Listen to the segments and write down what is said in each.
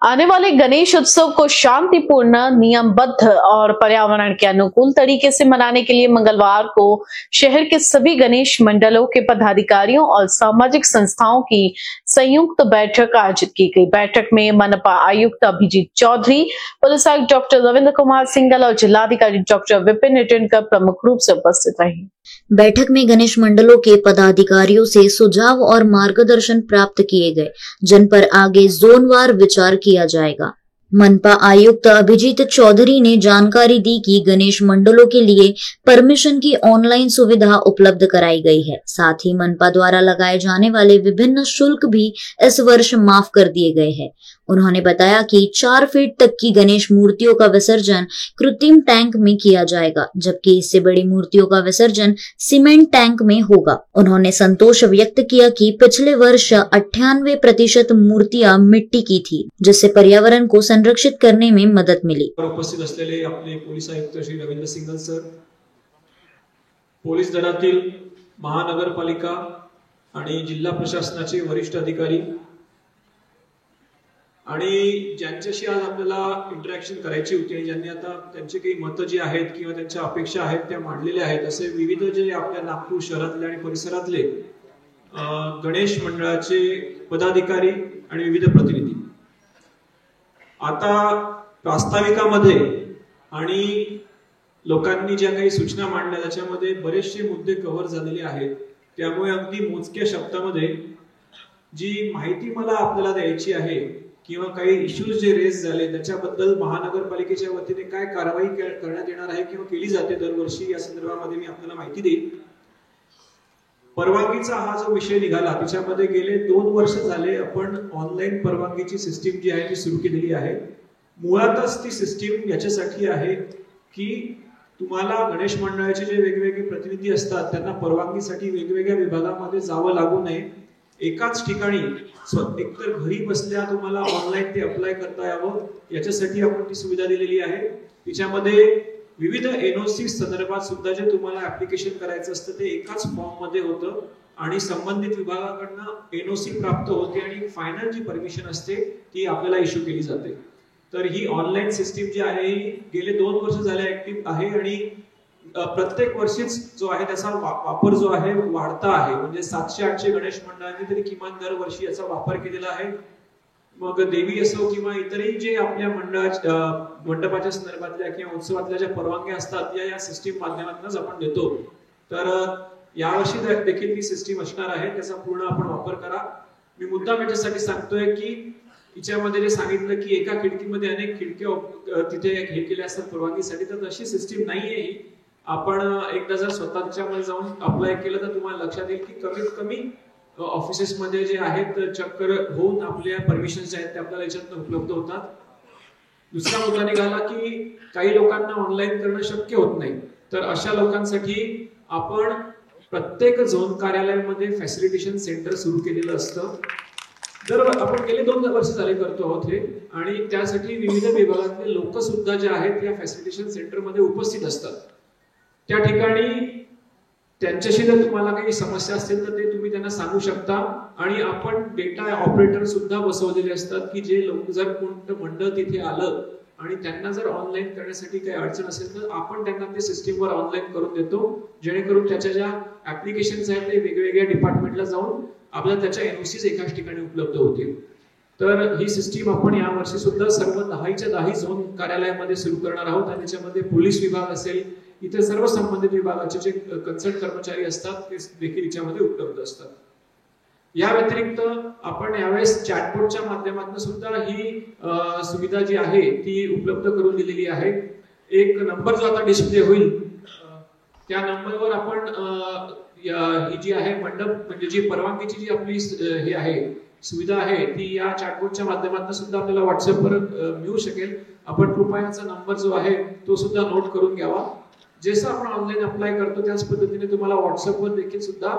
आने वाले गणेश उत्सव को शांतिपूर्ण, नियमबद्ध और पर्यावरण के अनुकूल तरीके से मनाने के लिए मंगलवार को शहर के सभी गणेश मंडलों के पदाधिकारियों और सामाजिक संस्थाओं की संयुक्त बैठक आयोजित की गई। बैठक में मनपा आयुक्त अभिजीत चौधरी, पुलिस आयुक्त डॉक्टर रविंद्र कुमार सिंघल और जिलाधिकारी डॉक्टर विपिन ईटनकर प्रमुख रूप से उपस्थित रहे। बैठक में गणेश मंडलों के पदाधिकारियों से सुझाव और मार्गदर्शन प्राप्त किए गए, जिन पर आगे जोनवार विचार किया जाएगा। मनपा आयुक्त अभिजीत चौधरी ने जानकारी दी कि गणेश मंडलों के लिए परमिशन की ऑनलाइन सुविधा उपलब्ध कराई गई है। साथ ही मनपा द्वारा लगाए जाने वाले विभिन्न शुल्क भी इस वर्ष माफ कर दिए गए हैं। उन्होंने बताया कि 4 फीट तक की गणेश मूर्तियों का विसर्जन कृत्रिम टैंक में किया जाएगा, जबकि इससे बड़ी मूर्तियों का विसर्जन सीमेंट टैंक में होगा। उन्होंने संतोष व्यक्त किया कि पिछले वर्ष 98% मूर्तियां मिट्टी की थी, जिससे पर्यावरण को संरक्षित करने में मदद मिली। उपस्थित असलेले आपले पोलीस आयुक्त श्री रविंद्र सिंघल सर, पोलीस दलातील महानगरपालिका आणि जिल्हा प्रशासनाचे वरिष्ठ अधिकारी आणि ज्यांच्याशी आज आपल्याला इंटरॅक्शन करायची होती आणि ज्यांनी आता त्यांचे काही मतं जी आहेत किंवा त्यांच्या अपेक्षा आहेत त्या मांडलेल्या आहेत, असे विविध जे आपल्या नागपूर शहरातले आणि परिसरातले गणेश मंडळाचे पदाधिकारी आणि विविध प्रतिनिधी आता प्रास्ताविकामध्ये आणि लोकांनी ज्या काही सूचना मांडल्या त्याच्यामध्ये बरेचसे मुद्दे कव्हर झालेले आहेत। त्यामुळे अगदी मोजक्या शब्दामध्ये जी माहिती मला आपल्याला द्यायची आहे किंवा काही इश्यूज जे रेज झाले त्याच्याबद्दल महानगरपालिकेच्या वतीने काय कारवाई करण्यात येणार आहे किंवा केली जाते दरवर्षी या संदर्भामध्ये मी आपल्याला माहिती देईन। परवानगीचा हा जो विषय निघाला त्याच्यामध्ये गेले 2 वर्ष झाले आपण ऑनलाईन परवानगीची सिस्टीम जी आहे ती सुरू केलेली आहे। मुळातच ती सिस्टीम याच्यासाठी आहे की तुम्हाला गणेश मंडळाचे जे वेगवेगळे प्रतिनिधी असतात त्यांना परवानगीसाठी वेगवेगळ्या विभागामध्ये जावं लागू नये, एकाच ठिकाणी एकतर घरी बसल्या तुम्हाला ऑनलाईन ते अप्लाय करता यावं याच्यासाठी आपण ती सुविधा दिलेली आहे। तिच्यामध्ये विविध एनओसी संदर्भात सुद्धा जे तुम्हाला ऍप्लिकेशन करायचं असतं ते एकाच फॉर्म मध्ये होतं आणि संबंधित विभागाकडनं एनओसी प्राप्त होते आणि फायनल जी परमिशन असते ती आपल्याला इश्यू केली जाते। तर ही ऑनलाईन सिस्टीम जी आहे ही गेले 2 वर्ष झाले ऍक्टिव्ह आहे आणि प्रत्येक वर्षीच जो आहे त्याचा वापर जो आहे वाढता आहे। म्हणजे 700-800 गणेश मंडळांनी तरी किमान दरवर्षी याचा वापर केलेला आहे। मग देवी असो किंवा इतरही जे आपल्या मंडपाच्या संदर्भातल्या किंवा उत्सवातल्या ज्या परवानग्या असतात या सिस्टीम माध्यमातूनच आपण देतो। तर यावर्षी देखील ती सिस्टीम असणार आहे, त्याचा पूर्ण आपण वापर करा। मी मुद्दाम याच्यासाठी सांगतोय की हिच्यामध्ये जे सांगितलं की एका खिडकीमध्ये अनेक खिडक्या तिथे हे केल्या असतात परवानगीसाठी, तर तशी सिस्टीम नाहीये ही। आपण एकदा जर स्वतःच्यामध्ये जाऊन अप्लाय केलं तर तुम्हाला लक्षात येईल की कमीत कमी ऑफिसेस मध्ये जे आहेत चक्कर होऊन आपल्या परमिशन्स आहेत ते आपल्याला याच्यातून उपलब्ध होतात। दुसरा मुद्दा निघाला की काही लोकांना ऑनलाईन करणं शक्य होत नाही, तर अशा लोकांसाठी आपण प्रत्येक झोन कार्यालयामध्ये फॅसिलिटेशन सेंटर सुरू केलेलं असतं। जर आपण गेले 2 वर्ष झाले करतो आहोत हे, आणि त्यासाठी विविध विभागातले लोक सुद्धा जे आहेत या फॅसिलिटेशन सेंटर मध्ये उपस्थित असतात। त्या ठिकाणी त्यांच्याशी जर तुम्हाला काही समस्या असतील तर ते तुम्ही त्यांना सांगू शकता आणि आपण डेटा ऑपरेटर सुद्धा बसवलेले असतात की जे लोक जर कोणतं मंडळ तिथे आलं आणि त्यांना जर ऑनलाईन करण्यासाठी काही अडचण असेल तर आपण त्यांना ते सिस्टीमवर ऑनलाईन करून देतो, जेणेकरून त्याच्या ज्या ऍप्लिकेशन्स आहेत ते वेगवेगळ्या डिपार्टमेंटला जाऊन आपल्याला त्याच्या एनओसीज एकाच ठिकाणी उपलब्ध होतील। तर ही सिस्टीम आपण या वर्षी सुद्धा सर्व 10च्या 10 झोन कार्यालयामध्ये सुरू करणार आहोत आणि त्याच्यामध्ये पोलीस विभाग असेल, इथे सर्व संबंधित विभागाचे जे कन्सर्ट कर्मचारी असतात ते देखील याच्यामध्ये उपलब्ध असतात। या व्यतिरिक्त आपण यावेळेस चॅटबॉटच्या माध्यमातून सुद्धा ही सुविधा जी आहे ती उपलब्ध करून दिलेली आहे। एक नंबर जो आता डिस्प्ले होईल त्या नंबरवर आपण ही जी आहे मंडप म्हणजे जी परवानगीची जी आपली हे आहे सुविधा आहे ती या चॅटबॉटच्या माध्यमातून सुद्धा आपल्याला व्हॉट्सअपवर मिळू शकेल। आपण कृपयाचा नंबर जो आहे तो सुद्धा नोट करून घ्यावा। जसं आपण ऑनलाईन अप्लाय करतो त्याच पद्धतीने तुम्हाला व्हॉट्सअपवर देखील सुद्धा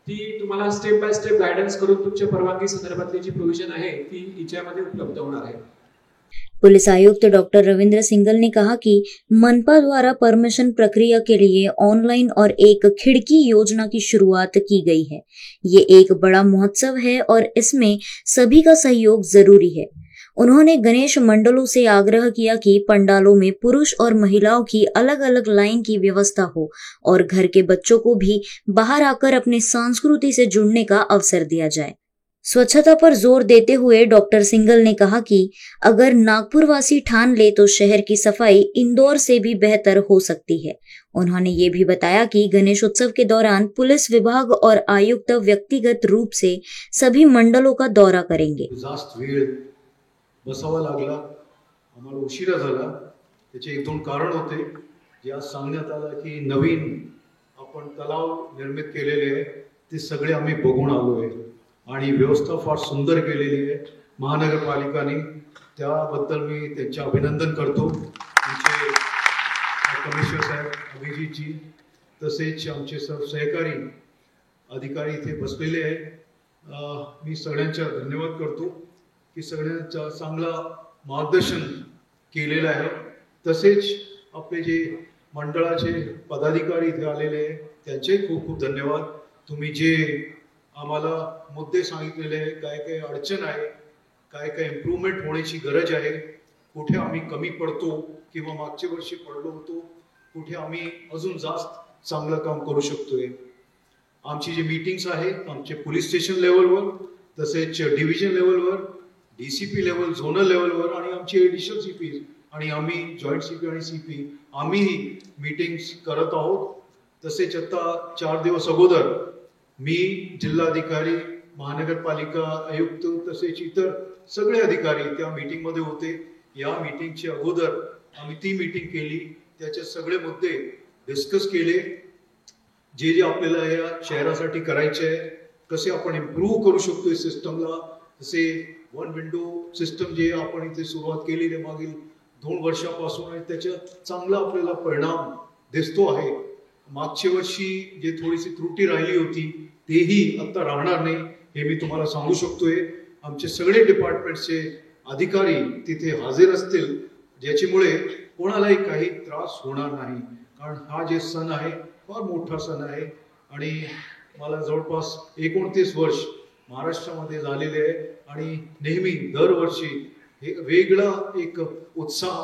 ती तुम्हाला स्टेप बाय स्टेप गायडन्स करून तुमच्या परवानगी संदर्भातली जी प्रोविजन आहे ती हिच्यामध्ये उपलब्ध होणार आहे। पुलिस आयुक्त डॉक्टर रविंद्र सिंघल ने कहा कि मनपा द्वारा परमिशन प्रक्रिया के लिए ऑनलाइन और एक खिड़की योजना की शुरुआत की गई है। ये एक बड़ा महोत्सव है और इसमें सभी का सहयोग जरूरी है। उन्होंने गणेश मंडलों से आग्रह किया कि पंडालों में पुरुष और महिलाओं की अलग अलग लाइन की व्यवस्था हो और घर के बच्चों को भी बाहर आकर अपने संस्कृति से जुड़ने का अवसर दिया जाए। स्वच्छता पर जोर देते हुए डॉक्टर सिंघल ने कहा कि अगर नागपुर वासी ठान ले तो शहर की सफाई इंदौर से भी बेहतर हो सकती है। उन्होंने ये भी बताया कि गणेशोत्सव के दौरान पुलिस विभाग और आयुक्त व्यक्तिगत रूप से सभी मंडलों का दौरा करेंगे। जास्त वेळ बसावा लागला, आम्हाला उशिरा झाला। त्याचे एक दोन कारण होते जे आज सांगण्यात आलं की नवीन आपण तलाव निर्मित केलेले आहे ते सगळे आम्ही बघून आलो आहे आणि व्यवस्था फार सुंदर केलेली आहे महानगरपालिकाने। त्याबद्दल मी त्यांचे अभिनंदन करतो। आमचे कमिशनर साहेब अभिजीतजी तसेच आमचे सर्व सहकारी अधिकारी इथे बसलेले आहेत। मी सगळ्यांचा धन्यवाद करतो की सगळ्यांचा चांगला मार्गदर्शन केलेलं आहे। तसेच आपले जे मंडळाचे पदाधिकारी इथे आलेले आहेत त्यांचे खूप खूप धन्यवाद। तुम्ही जे आम्हाला मुद्दे सांगितलेले आहे, काय काय अडचण आहे, काय काय इम्प्रूव्हमेंट होण्याची गरज आहे, कुठे आम्ही कमी पडतो किंवा मागच्या वर्षी पडलो होतो, कुठे आम्ही अजून जास्त चांगलं काम करू शकतोय। आमची जी मीटिंग्स आहेत आमचे पोलीस स्टेशन लेवलवर तसेच डिव्हिजन लेवलवर, डीसीपी लेवल, झोनल लेवलवर आणि आमचे एडिशनल सीपी आणि आम्ही जॉईंट सीपी आणि सीपी आम्ही मीटिंग्स करत आहोत। तसेच आता 4 दिवस अगोदर मी जिल्हाधिकारी, महानगरपालिका आयुक्त तसेच इतर सगळे अधिकारी त्या मीटिंग मध्ये होते। या मीटिंगच्या अगोदर आम्ही ती मीटिंग केली, त्याचे सगळे मुद्दे डिस्कस केले, जे जे आपल्याला या शहरासाठी करायचे आहे, कसे आपण इम्प्रूव्ह करू शकतो सिस्टमला। जसे वन विंडो सिस्टम जे आपण इथे सुरुवात केली आहे मागील 2 वर्षापासून आणि त्याचा चांगला आपल्याला परिणाम दिसतो आहे। मागच्या वर्षी जे थोडीशी त्रुटी राहिली होती तेही आता राहणार नाही हे मी तुम्हाला सांगू शकतोय। आमचे सगळे डिपार्टमेंटचे अधिकारी तिथे हजर असतील ज्याच्यामुळे कोणालाही काही त्रास होणार नाही, कारण हा जे सण आहे फार मोठा सण आहे आणि मला जवळपास 29 वर्ष महाराष्ट्रामध्ये झालेले आहे आणि नेहमी दरवर्षी हे वेगळा एक उत्साह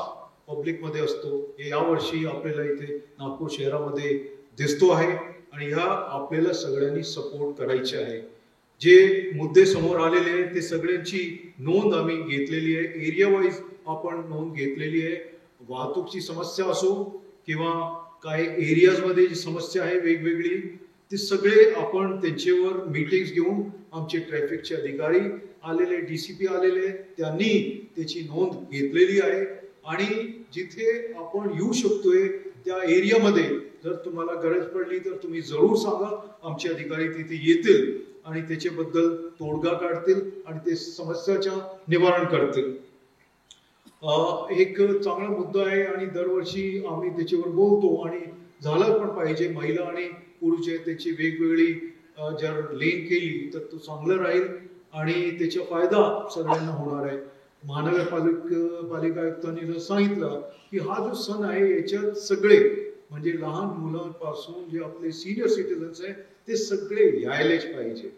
पब्लिक मध्ये असतो। हे यावर्षी आपल्याला इथे नागपूर शहरामध्ये दिसतो आहे आणि ह्या आपल्याला सगळ्यांनी सपोर्ट करायचे आहे। जे मुद्दे समोर आलेले आहेत ते सगळ्यांची नोंद आम्ही घेतलेली आहे, एरिया वाईज आपण नोंद घेतलेली आहे। वाहतूकची समस्या असो किंवा काही एरियाज मध्ये जी समस्या आहे वेगवेगळी, ते सगळे आपण त्यांच्यावर मीटिंग्स घेऊन आमचे ट्रॅफिकचे अधिकारी आलेले, डीसीपी आलेले, त्यांनी त्याची नोंद घेतलेली आहे आणि जिथे आपण येऊ शकतोय त्या एरियामध्ये जर तुम्हाला गरज पडली तर तुम्ही जरूर सांगा, आमचे अधिकारी तिथे येतील आणि त्याच्याबद्दल तोडगा काढतील आणि ते समस्याचं निवारण करतील। एक चांगला मुद्दा आहे आणि दरवर्षी आम्ही त्याच्यावर बोलतो आणि झालं पण पाहिजे। महिला आणि पुरुष त्याची वेगवेगळी जर लेन केली तर तो चांगलं राहील आणि त्याचा फायदा सगळ्यांना होणार आहे। महानगरपालिका आयुक्तांनी जर सांगितलं की हा जो सण आहे याच्यात सगळे म्हणजे लहान मुलांपासून जे आपले सिनियर सिटीजन्स आहे ते सगळे यायलाच पाहिजे।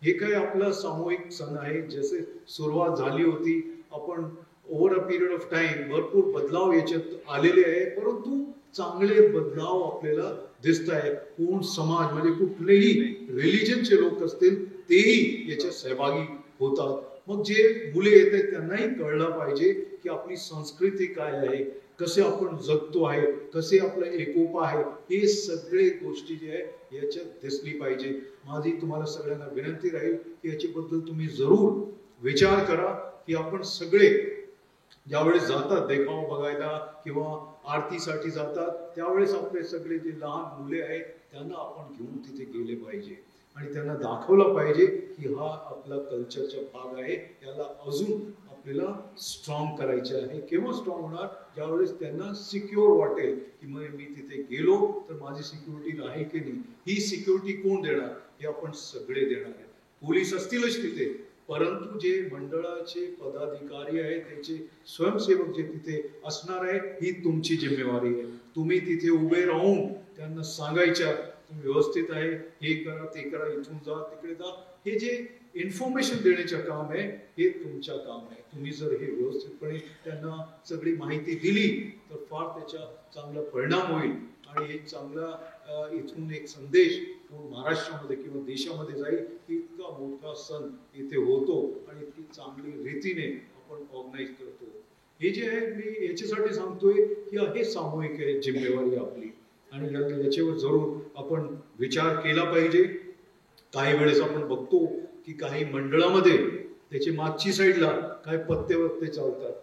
हे काय आपला सामूहिक सण आहे, जसे सुरुवात झाली होती आपण over a period of time भरपूर बदलाव याच्यात आलेले आहे, परंतु चांगले बदलाव आपल्याला दिसत आहे। कोण समाज म्हणजे कुठलेही रिलिजनचे लोक असतील तेही याच्यात सहभागी होतात। मग जे मुले येतात त्यांनाही कळलं पाहिजे की आपली संस्कृती काय आहे, कसे आपण जगतो आहे, कसे आपलं एकोपा आहे, हे सगळे गोष्टी जे आहे याच्यात दिसली पाहिजे। माझी तुम्हाला सगळ्यांना विनंती राहील की याच्याबद्दल तुम्ही जरूर विचार करा की आपण सगळे ज्यावेळेस जातात देखावा बघायला किंवा आरतीसाठी जातात त्यावेळेस आपले सगळे जे लहान मुले आहेत त्यांना आपण घेऊन तिथे गेले पाहिजे आणि त्यांना दाखवलं पाहिजे की हा आपला कल्चरचा भाग आहे, याला अजून आपल्याला स्ट्रॉंग करायचं आहे। केव्हा स्ट्रॉंग होणार? ज्यावेळेस त्यांना सिक्युअर वाटेल की मग मी तिथे गेलो तर माझी सिक्युरिटी आहे की नाही। ही सिक्युरिटी कोण देणार? हे आपण सगळे देणार आहे। पोलीस असतीलच तिथे, परंतु जे मंडळाचे पदाधिकारी आहेत त्याचे स्वयंसेवक जे तिथे असणार आहे ही तुमची जिम्मेवारी आहे। तुम्ही तिथे उभे राहून त्यांना सांगायचं तुम्ही व्यवस्थित आहे, हे करा ते करा, इथून जा तिकडे जा। हे जे इन्फॉर्मेशन देण्याचं काम आहे, हे तुमचं काम आहे. तुम्ही जर हे व्यवस्थितपणे त्यांना सगळी माहिती दिली तर फार त्याचा चांगला परिणाम होईल आणि एक चांगला इथून एक संदेश महाराष्ट्रामध्ये किंवा देशामध्ये जाईल की इतका मोठा सण इथे होतो आणि इतकी चांगली रीतीने आपण ऑर्गनाईज करतो. हे जे आहे मी याच्यासाठी सांगतोय की हे सामूहिक आहे जिम्मेवारी आपली आणि याच्यावर जरूर आपण विचार केला पाहिजे. काही वेळेस आपण बघतो की काही मंडळामध्ये त्याची मागची साईडला काय पत्ते चालतात,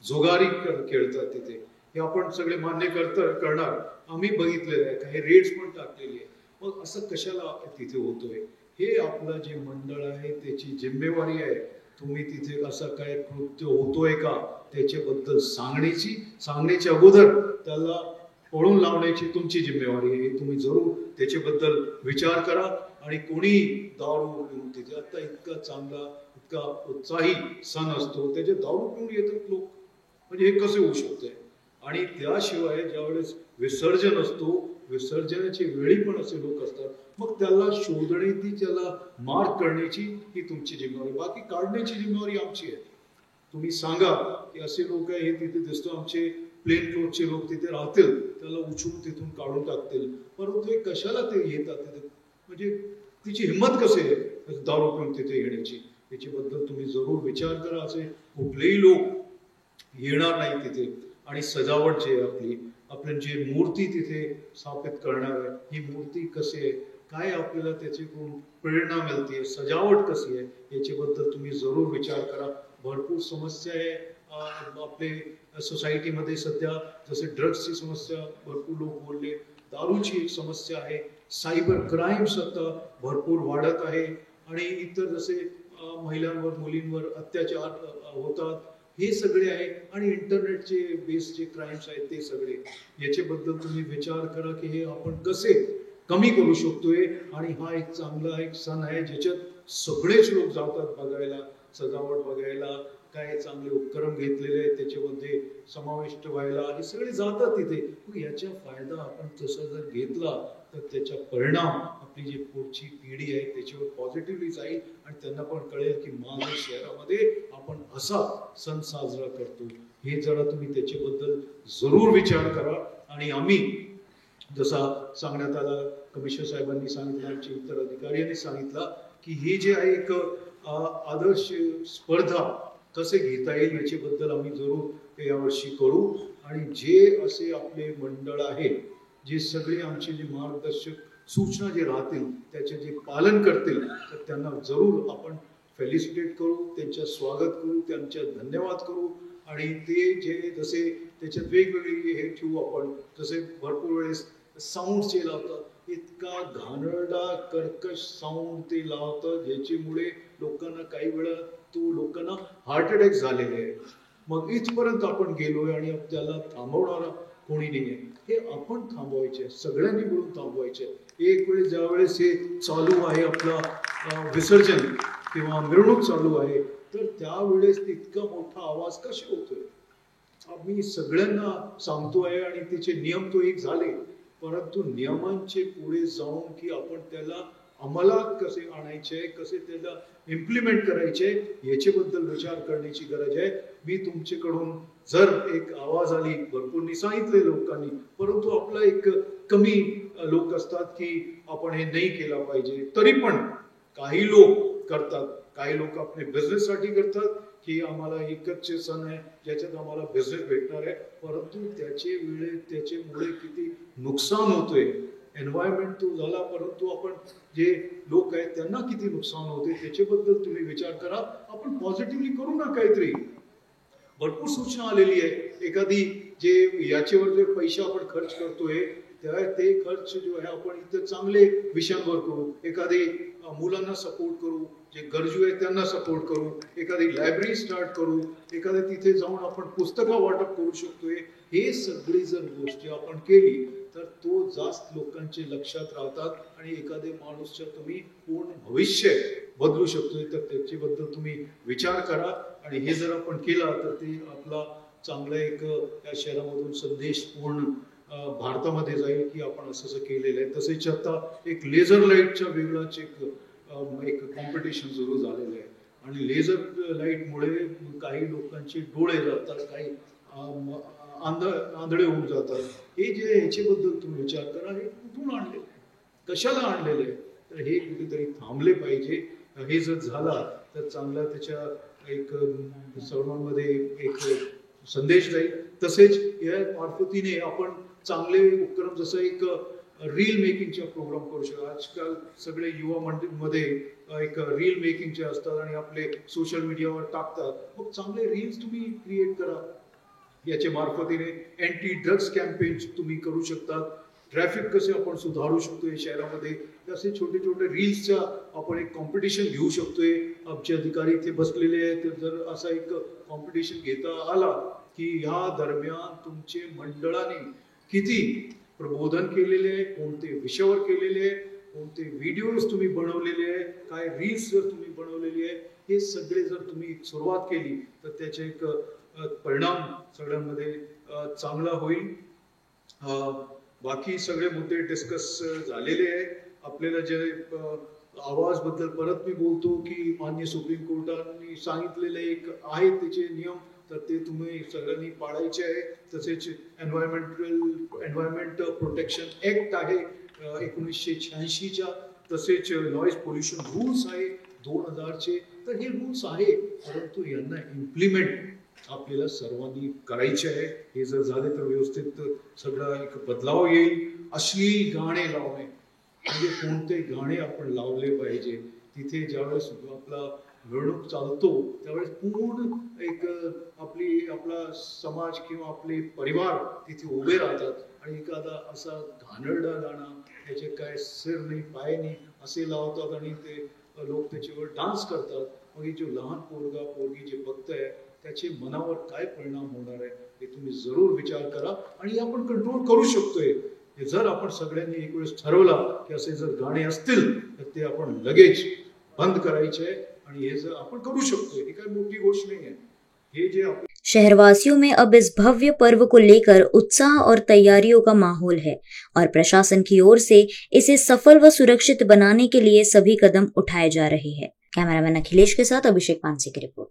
जुगारी खेळतात तिथे. हे आपण सगळे मान्य करणार, आम्ही बघितलेलं आहे, काही रेट्स पण टाकलेली आहे. मग असं कशाला तिथे होतोय? हे आपलं जे मंडळ आहे त्याची जिम्मेवारी आहे. तुम्ही तिथे असं काय कृत्य होतोय का त्याच्याबद्दल सांगण्याच्या अगोदर त्याला पळून लावण्याची तुमची जिम्मेवारी आहे. तुम्ही जरूर त्याच्याबद्दल विचार करा. आणि कोणी दारू पिऊन तिथे, आता इतका चांगला इतका उत्साही सण असतो, त्याचे दारू पिऊन येतात लोक, म्हणजे हे कसे होऊ शकते? आणि त्याशिवाय ज्यावेळेस विसर्जन असतो, विसर्जनाची वेळी पण असे लोक असतात, मग त्याला शोधण्याची, त्याला मार्क करण्याची ही तुमची जिम्मेवारी. बाकी काढण्याची जिम्मेवारी आमची आहे. तुम्ही सांगा की असे लोक आहे, हे तिथे दिसतो, आमचे प्लेन क्लोथचे लोक तिथे राहतील, त्याला उचलून तिथून काढून टाकतील. परंतु हे कशाला ते येतात तिथे, म्हणजे तिची हिंमत कसे आहे दारू पिऊन तिथे येण्याची? याच्याबद्दल तुम्ही जरूर विचार करा. असे कुठलेही लोक येणार नाही तिथे. आणि सजावट जी आहे आपण जी मूर्ती तिथे स्थापित करणार आहे, ही मूर्ती कशी आहे, काय आपल्याला त्याच्याकडून प्रेरणा मिळते, सजावट कशी आहे, याच्याबद्दल तुम्ही जरूर विचार करा. भरपूर समस्या आहे आपले सोसायटीमध्ये सध्या. जसे ड्रग्सची समस्या भरपूर लोक बोलले, दारूची एक समस्या आहे, सायबर क्राईम्स आता भरपूर वाढत आहे आणि इतर जसे महिलांवर मुलींवर अत्याचार होतात, हे सगळे आहे. आणि इंटरनेटचे बेस जे क्राईम्स आहेत ते सगळे, याच्याबद्दल तुम्ही विचार करा की हे आपण कसे कमी करू शकतोय. आणि हा एक चांगला एक सण आहे ज्याच्यात सगळेच लोक जातात बघायला, सजावट बघायला, काय चांगले उपक्रम घेतलेले आहेत त्याच्यामध्ये समाविष्ट व्हायला, हे सगळे जातात तिथे. मग याचा फायदा आपण तसा जर घेतला तर त्याचा परिणाम आपली जी पुढची पिढी आहे त्याच्यावर पॉझिटिव्हली जाईल आणि त्यांना पण कळेल की माझ्या शहरामध्ये आपण असा सण साजरा करतो. हे जरा तुम्ही त्याच्याबद्दल जरूर विचार करा. आणि आम्ही जसा सांगण्यात आला, कमिशनर साहेबांनी सांगितलं, आमचे इतर अधिकाऱ्यांनी सांगितलं की हे जे आहे एक आदर्श स्पर्धा कसे घेता येईल याच्याबद्दल आम्ही जरूर यावर्षी करू. आणि जे असे आपले मंडळ आहे, जे सगळे आमचे जे मार्गदर्शक सूचना जे राहतील त्याचे जे पालन करतील, तर त्यांना जरूर आपण फेलिसिटेट करू, त्यांचं स्वागत करू, त्यांचा धन्यवाद करू. आणि ते जे जसे त्याच्यात वेगवेगळे हे ठेवू आपण, जसे भरपूर वेळेस साऊंड जे लावतात, इतका घाणेरडा कर्कश साऊंड ते लावतात ज्याच्यामुळे लोकांना काही वेळा लोकांना हार्ट अटॅक झालेले आहे. मग इथपर्यंत आपण गेलोय आणि त्याला थांबवणारा कोणी नाहीये. हे आपण थांबवायचे, सगळ्यांनी मिळून थांबवायचे. एक वेळेस ज्या वेळेस हे चालू आहे आपला विसर्जन किंवा मिरवणूक चालू आहे, तर त्यावेळेस इतका मोठा आवाज कसे होतोय? आम्ही सगळ्यांना सांगतोय आणि त्याचे नियम तो एक झाले, परंतु नियमांचे पुढे जाऊन की आपण त्याला अंमलात कसे आणायचे, कसे त्याला इम्प्लिमेंट करायचे, याच्याबद्दल विचार करण्याची गरज आहे. मी तुमच्याकडून जर एक आवाज आली, भरपूर सांगितले लोकांनी, परंतु आपला एक कमी लोक असतात की आपण हे नाही केलं पाहिजे. तरी पण काही लोक करतात, काही लोक आपले बिझनेस साठी करतात की आम्हाला एकच सण आहे ज्याच्यात आम्हाला बिझनेस भेटणार आहे, परंतु त्याच्यामुळे किती नुकसान होतोय. एन्व्हायरमेंट तो झाला, परंतु आपण जे लोक आहेत त्यांना किती नुकसान होते त्याच्याबद्दल तुम्ही विचार करा. आपण पॉझिटिव्हली करू ना काहीतरी. भरपूर सूचना आलेली आहे. एखादी जे याच्यावर जे पैसे आपण खर्च करतोय ते खर्च जो आहे आपण इतर चांगले विषयांवर करू. एखादी मुलांना सपोर्ट करू, जे गरजू आहेत त्यांना सपोर्ट करू, एखादी लायब्ररी स्टार्ट करू, एखाद्या तिथे जाऊन आपण पुस्तकं वाटप करू शकतोय. हे सगळी जर गोष्टी आपण केली तर तो जास्त लोकांचे लक्षात राहतात आणि एखाद्या माणूसच्या तुम्ही पूर्ण भविष्य बदलू शकतोय. तर त्याच्याबद्दल तुम्ही विचार करा आणि हे जर आपण केलं तर ते आपला चांगला एक या शहरामधून संदेश पूर्ण भारतामध्ये जाईल की आपण असं केलेलं आहे. तसेच आता एक लेझर लाईटच्या वेगळाच एक एक कॉम्पिटिशन सुरू झालेलं आहे आणि लेझर लाईटमुळे काही लोकांचे डोळे जातात, काही आंधळे होऊन जातात. हे जे ह्याच्याबद्दल तुम्ही विचार करा, हे कुठून आणलेलं आहे, कशाला आणलेलं आहे, तर हे कुठेतरी थांबले पाहिजे. हे जर झाला तर चांगला त्याच्या एक सर्वांमध्ये एक संदेश जाईल. तसेच या मार्फतीने आपण चांगले उपक्रम, जसं एक रील मेकिंगचा प्रोग्राम करू शकतो. आजकाल सगळे युवा मंडळीमध्ये एक रील मेकिंगचे असतात आणि आपले सोशल मीडियावर टाकतात. मग चांगले रील्स तुम्ही क्रिएट करा. याच्या मार्फतीने अँटी ड्रग्स कॅम्पेन तुम्ही करू शकता. ट्रॅफिक कसे आपण सुधारू शकतोय शहरामध्ये, असे छोटे छोटे रील्सच्या आपण एक कॉम्पिटिशन घेऊ शकतोय. आमचे अधिकारी इथे बसलेले आहेत, तर जर असा एक कॉम्पिटिशन घेता आला की ह्या दरम्यान तुमचे मंडळाने किती प्रबोधन केलेले आहे, कोणते विषयावर केलेले आहे, कोणते व्हिडिओज तुम्ही बनवलेले आहे, काय रील्स जर तुम्ही बनवलेली आहे, हे सगळे जर तुम्ही सुरुवात केली तर त्याचे एक परिणाम सगळ्यांमध्ये चांगला होईल. बाकी सगळे मुद्दे डिस्कस झालेले आहे. आपल्याला जे आवाज बद्दल परत मी बोलतो की माननीय सुप्रीम कोर्टाने सांगितलेले एक आहे त्याचे नियम, तर ते तुम्ही सगळ्यांनी पाळायचे आहे. तसेच एन्व्हायरमेंट प्रोटेक्शन ऍक्ट आहे 1986च्या, तसेच नॉईज पोल्युशन रूल्स आहे 2000चे. तर हे रूल्स आहे, परंतु यांना इम्प्लिमेंट आपल्याला सर्वांनी करायचे आहे. हे जर झाले तर व्यवस्थित सगळा एक बदलाव येईल. अश्लील गाणे लावणे म्हणजे कोणते गाणे आपण लावले पाहिजे, तिथे ज्यावेळेस आपला मिरवणूक चालतो त्यावेळेस पूर्ण एक आपला समाज किंवा आपले परिवार तिथे उभे राहतात आणि एखादा असा घाणेरडा गाणं, त्याचे काय सिर नाही पाय नाही असे लावतात आणि ते लोक त्याच्यावर डान्स करतात. मग हे जो लहान पोरगी जे बघताय त्याचे मनावर काय परिणाम होणार आहे हे तुम्ही जरूर विचार करा. आणि आपण कंट्रोल करू शकतोय जर आपण सगळ्यांनी एक वेळेस ठरवला की असे जर गाणे असतील तर ते आपण लगेच बंद करायचे आणि हे जर आपण करू शकतोय, ही काही मोठी गोष्ट नाही आहे. हे जे शहरवासियों में अब इस भव्य पर्व को लेकर उत्साह और तैयारियों का माहौल है और प्रशासन की ओर से इसे सफल व सुरक्षित बनाने के लिए सभी कदम उठाए जा रहे हैं। कैमरामैन अखिलेश के साथ अभिषेक पानसी की रिपोर्ट।